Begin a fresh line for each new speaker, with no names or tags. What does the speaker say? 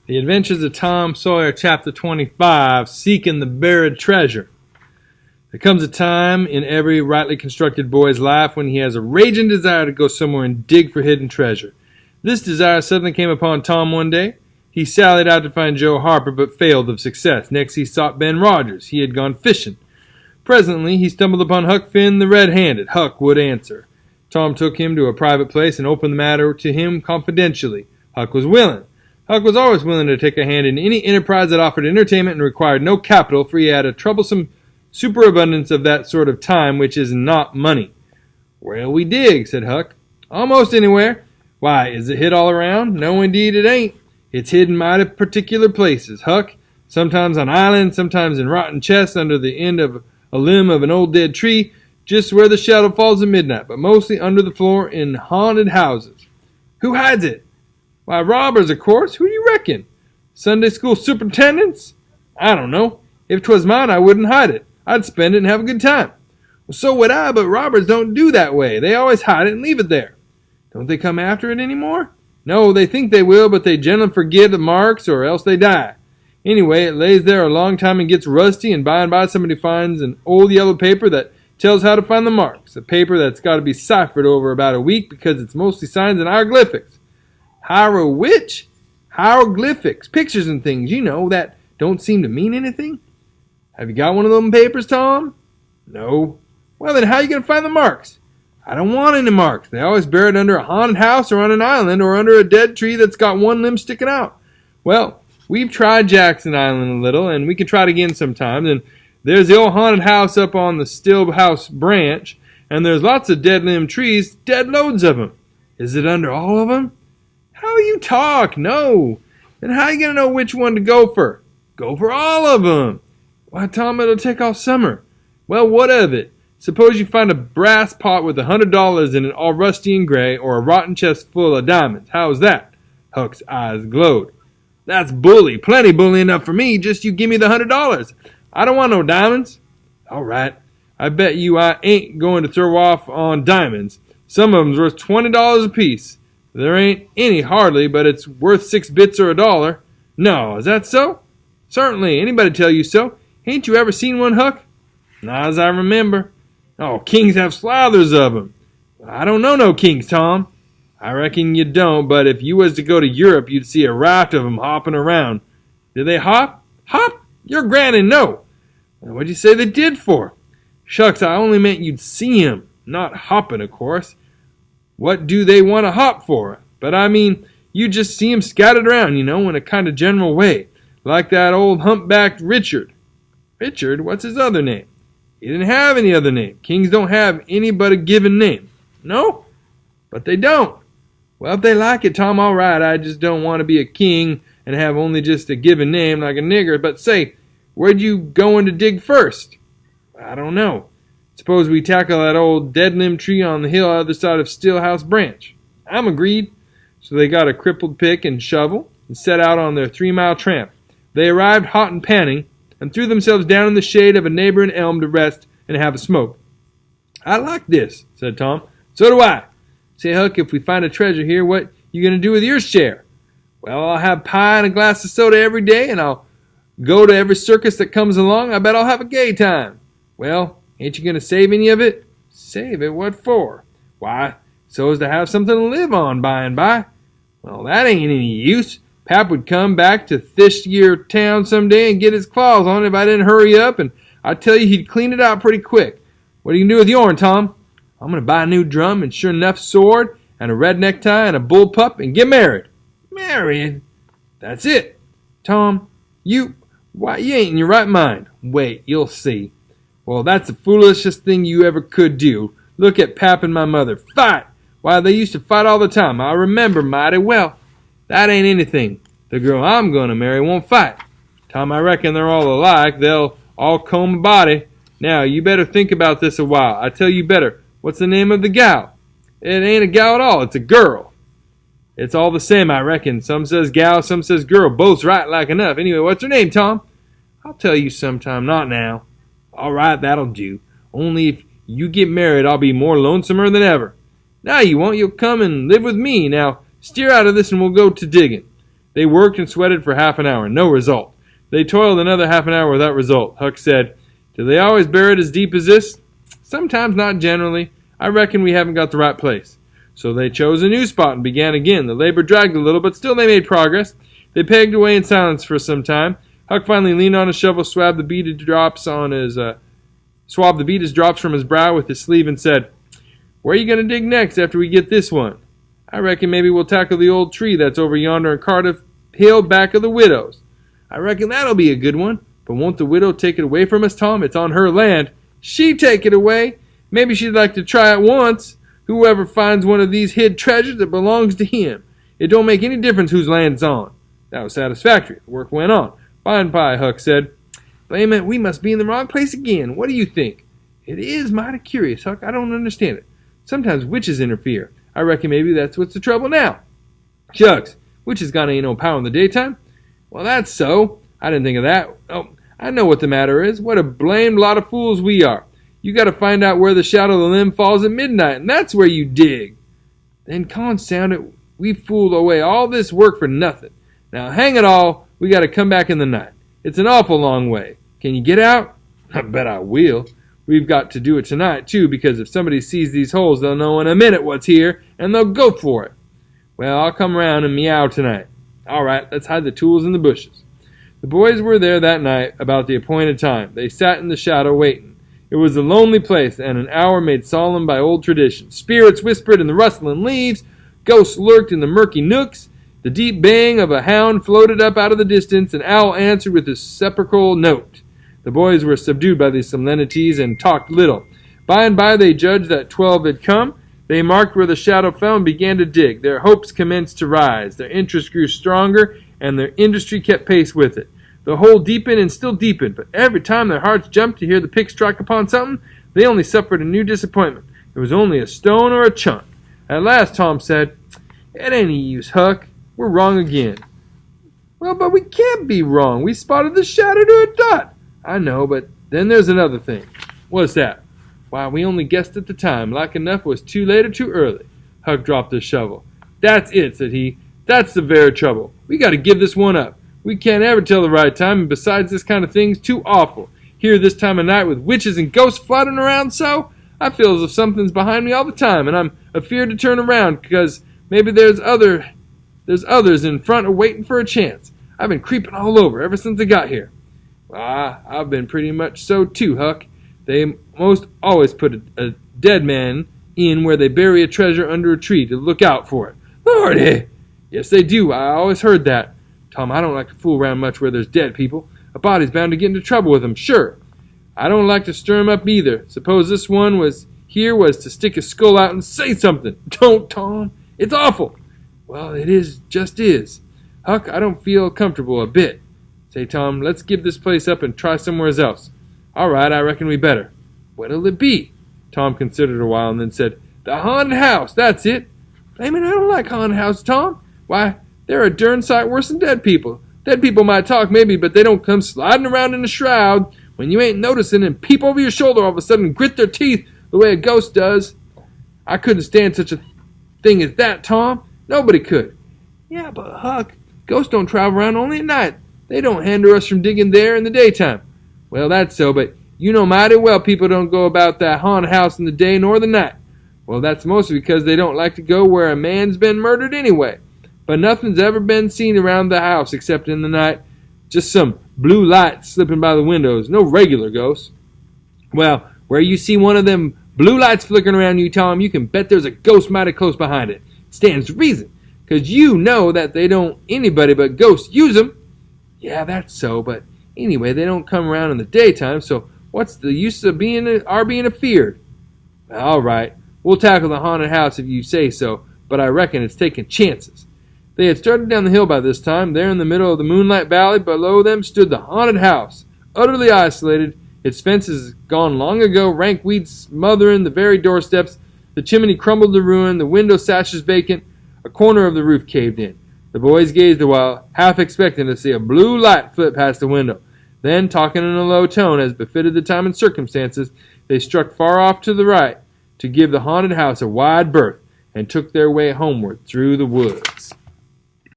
The Adventures of Tom Sawyer, Chapter 25, Seeking the Buried Treasure. There comes a time in every rightly constructed boy's life when he has a raging desire to go somewhere and dig for hidden treasure. This desire suddenly came upon Tom one day. He sallied out to find Joe Harper, but failed of success. Next he sought Ben Rogers. He had gone fishing. Presently he stumbled upon Huck Finn the red-handed. Huck would answer. Tom took him to a private place and opened the matter to him confidentially. Huck was willing. Huck was always willing to take a hand in any enterprise that offered entertainment and required no capital, for he had a troublesome superabundance of that sort of time which is not money. "Where'll we dig?" said Huck. "Almost anywhere." "Why, is it hid all around?" "No, indeed it ain't. It's hid in mighty particular places, Huck. Sometimes on islands, sometimes in rotten chests under the end of a limb of an old dead tree, just where the shadow falls at midnight, but mostly under the floor in haunted houses." "Who hides it?" "Why, robbers, of course. Who do you reckon? Sunday school superintendents? I don't know. If 'twas mine, I wouldn't hide it. I'd spend it and have a good time." "Well, so would I, but robbers don't do that way. They always hide it and leave it there." "Don't they come after it any more?" "No, they think they will, but they generally forget the marks or else they die. Anyway, it lays there a long time and gets rusty, and by somebody finds an old yellow paper that tells how to find the marks. A paper that's got to be ciphered over about a week because it's mostly signs and hieroglyphics." "Which?" "Hieroglyphics. Pictures and things, you know, that don't seem to mean anything." "Have you got one of them papers, Tom?" "No." "Well, then how are you going to find the marks?" "I don't want any marks. They always bury it under a haunted house or on an island or under a dead tree that's got one limb sticking out." "Well, we've tried Jackson Island a little, and we can try it again sometime. And there's the old haunted house up on the Still House branch, and there's lots of dead limb trees, dead loads of them." "Is it under all of them?" "How you talk? No. Then how you going to know which one to go for?" "Go for all of them." "Why, Tom, it'll take all summer." "Well, what of it? Suppose you find a brass pot with $100 in it, all rusty and gray, or a rotten chest full of diamonds. How's that?" Huck's eyes glowed. "That's bully. Plenty bully enough for me. Just you give me the $100. I don't want no diamonds." "All right. I bet you I ain't going to throw off on diamonds. Some of 'em's worth $20 apiece. There ain't any hardly, but it's worth 6 bits or $1. "No, is that so?" "Certainly. Anybody tell you so? Ain't you ever seen one, Huck?" "Not as I remember." "Oh, kings have slathers of 'em." "I don't know no kings, Tom." "I reckon you don't, but if you was to go to Europe, you'd see a raft of 'em hopping around." "Do they hop?" "Hop? Your granny, no." "What'd you say they did for?" "Shucks, I only meant you'd see 'em, not hopping, of course." "What do they want to hop for?" "But I mean, you just see 'em scattered around, you know, in a kind of general way, like that old humpbacked Richard." "Richard? What's his other name?" "He didn't have any other name. Kings don't have any but a given name." "No?" "But they don't." "Well, if they like it, Tom, all right. I just don't want to be a king and have only just a given name like a nigger. But say, where'd you going to dig first?" "I don't know. Suppose we tackle that old dead limb tree on the hill on the other side of Stillhouse Branch." "I'm agreed." So they got a crippled pick and shovel and set out on their 3-mile tramp. They arrived hot and panting and threw themselves down in the shade of a neighboring elm to rest and have a smoke. "I like this," said Tom. "So do I." "Say, Huck, if we find a treasure here, what you going to do with your share?" "Well, I'll have pie and a glass of soda every day, and I'll go to every circus that comes along. I bet I'll have a gay time." "Well, ain't you going to save any of it?" "Save it? What for?" "Why, so as to have something to live on by and by." "Well, that ain't any use. Pap would come back to this year town some day and get his claws on it if I didn't hurry up, and I tell you he'd clean it out pretty quick. What are you going to do with yourn, Tom?" "I'm going to buy a new drum and sure enough sword and a red necktie and a bull pup and get married." "Married?" "That's it." "Tom, why, you ain't in your right mind." "Wait, you'll see." "Well, that's the foolishest thing you ever could do. Look at Pap and my mother. Fight! Why, they used to fight all the time. I remember mighty well." "That ain't anything. The girl I'm going to marry won't fight." "Tom, I reckon they're all alike. They'll all comb a body. Now, you better think about this a while. I tell you better. What's the name of the gal?" "It ain't a gal at all. It's a girl." "It's all the same, I reckon. Some says gal, some says girl. Both's right like enough. Anyway, what's her name, Tom?" "I'll tell you sometime, not now." "All right, that'll do. Only if you get married, I'll be more lonesomer than ever." "Now you won't. You'll come and live with me. Now, steer out of this and we'll go to digging." They worked and sweated for half an hour. No result. They toiled another half an hour without result. Huck said, "Do they always bury it as deep as this?" "Sometimes, not generally. I reckon we haven't got the right place." So they chose a new spot and began again. The labor dragged a little, but still they made progress. They pegged away in silence for some time. Huck finally leaned on his shovel, swabbed the beaded drops from his brow with his sleeve, and said, "Where are you going to dig next after we get this one?" "I reckon maybe we'll tackle the old tree that's over yonder in Cardiff Hill back of the widow's." "I reckon that'll be a good one. But won't the widow take it away from us, Tom? It's on her land." "She take it away? Maybe she'd like to try it once. Whoever finds one of these hid treasures, it belongs to him. It don't make any difference whose land it's on." That was satisfactory. The work went on. "By and by," Huck said, "Blame it, we must be in the wrong place again. What do you think?" "It is mighty curious, Huck. I don't understand it. Sometimes witches interfere. I reckon maybe that's what's the trouble now." "Shucks, witches got ain't no power in the daytime." "Well, that's so. I didn't think of that. Oh, I know what the matter is. What a blamed lot of fools we are. You got to find out where the shadow of the limb falls at midnight, and that's where you dig." "Then confound it, we fooled away all this work for nothing. Now, hang it all, we got to come back in the night. It's an awful long way. Can you get out?" "I bet I will. We've got to do it tonight, too, because if somebody sees these holes, they'll know in a minute what's here, and they'll go for it." "Well, I'll come round and meow tonight." "All right, let's hide the tools in the bushes." The boys were there that night about the appointed time. They sat in the shadow waiting. It was a lonely place, and an hour made solemn by old tradition. Spirits whispered in the rustling leaves. Ghosts lurked in the murky nooks. The deep baying of a hound floated up out of the distance. An owl answered with a sepulchral note. The boys were subdued by these solemnities and talked little. By and by they judged that 12 had come. They marked where the shadow fell and began to dig. Their hopes commenced to rise. Their interest grew stronger, and their industry kept pace with it. The hole deepened and still deepened, but every time their hearts jumped to hear the pick strike upon something, they only suffered a new disappointment. It was only a stone or a chunk. At last Tom said, "It ain't any use, Huck. We're wrong again." "Well, but we can't be wrong. We spotted the shadow to a dot." "I know, but then there's another thing." "What's that?" "Why, we only guessed at the time. Like enough was too late or too early." Huck dropped his shovel. "That's it," said he. "That's the very trouble. We got to give this one up. We can't ever tell the right time, and besides, this kind of thing's too awful. Here this time of night with witches and ghosts floating around so, I feel as if something's behind me all the time, and I'm afeard to turn around, because maybe there's others in front waiting for a chance. I've been creeping all over ever since I got here." "Well, I've been pretty much so too, Huck. They most always put a dead man in where they bury a treasure under a tree to look out for it." "Lordy!" "Yes, they do. I always heard that. Tom, I don't like to fool around much where there's dead people. A body's bound to get into trouble with them, sure. I don't like to stir 'em up either. Suppose this one was to stick his skull out and say something." "Don't, Tom. It's awful." "Well, it just is. Huck, I don't feel comfortable a bit. Say, Tom, let's give this place up and try somewhere else." "All right, I reckon we better." "What'll it be?" Tom considered a while and then said, "The haunted house, that's it." "Blame it, I don't like haunted houses, Tom. Why, they're a darn sight worse than dead people. Dead people might talk maybe, but they don't come sliding around in a shroud when you ain't noticing and peep over your shoulder all of a sudden and grit their teeth the way a ghost does. I couldn't stand such a thing as that, Tom. Nobody could." "Yeah, but Huck, ghosts don't travel around only at night. They don't hinder us from digging there in the daytime." "Well, that's so, but you know mighty well people don't go about that haunted house in the day nor the night." "Well, that's mostly because they don't like to go where a man's been murdered anyway. But nothing's ever been seen around the house except in the night. Just some blue lights slipping by the windows. No regular ghosts." "Well, where you see one of them blue lights flickering around you, Tom, you can bet there's a ghost mighty close behind it. It stands to reason, 'cause you know that they don't anybody but ghosts use 'em." "Yeah, that's so, but anyway, they don't come around in the daytime, so what's the use of being afeared?" "All right, we'll tackle the haunted house if you say so, but I reckon it's taking chances." They had started down the hill by this time. There in the middle of the moonlight valley below them stood the haunted house, utterly isolated, its fences gone long ago, rank weeds smothering the very doorsteps, the chimney crumbled to ruin, the window sashes vacant, a corner of the roof caved in. The boys gazed a while, half expecting to see a blue light flit past the window. Then, talking in a low tone, as befitted the time and circumstances, they struck far off to the right to give the haunted house a wide berth, and took their way homeward through the woods.